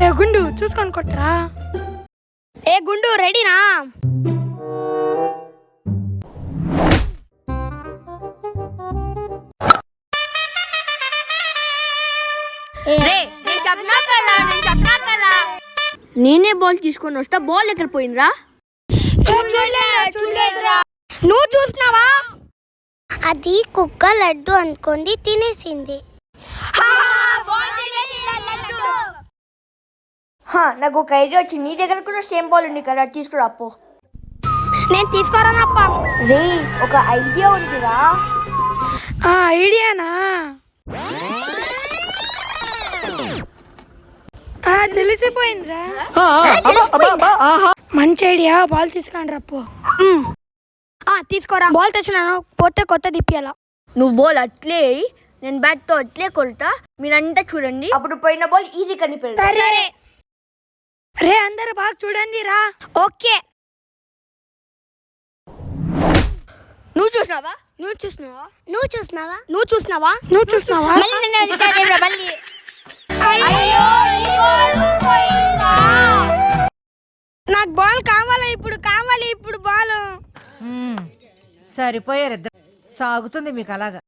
ఏ గుండు చూసుకొని కొట్టరా. ఏ గుండు రెడీనా? నేనే బాల్ తీసుకొని వస్తా. బాల్ ఎక్కడ పోయినరా? నువ్వు చూసినావా? అది కుక్క లడ్డు అనుకుంది, తినేసింది. నాకు ఒక ఐడియా వచ్చింది. నీ దగ్గర కూడా సేమ్ బాల్ ఉంది కదా, తీసుకురా పో. నేను తీసుకోరానప్ప. రే ఒక ఐడియా ఉందిరా. ఐడియానా? తెలిసిపోయిందిరా. మంచి ఐడియా. బాల్ తీసుకొని రప్పు. తీసుకోరా. బాల్ తెచ్చినాను, పోతే కొత్త తిప్పియాల. నువ్వు బాల్ అట్లే, నేను బ్యాట్ తో అట్లే కొడతా. మీరంతా చూడండి, అప్పుడు పోయిన బాల్ ఈజీ కనిపెడతా. సరే రే అందరు బాగా చూడండి రా. ఓకే. నువ్వు చూసినావా? నువ్వు చూసినావా? నువ్వు చూసినావా? నువ్వు చూసినావా? నువ్వు చూసినావా? నాకు బాల్ కావాలి ఇప్పుడు, కావాలి ఇప్పుడు బాల్. సరిపోయారు ఇద్దరు. సాగుతుంది మీకు అలాగా.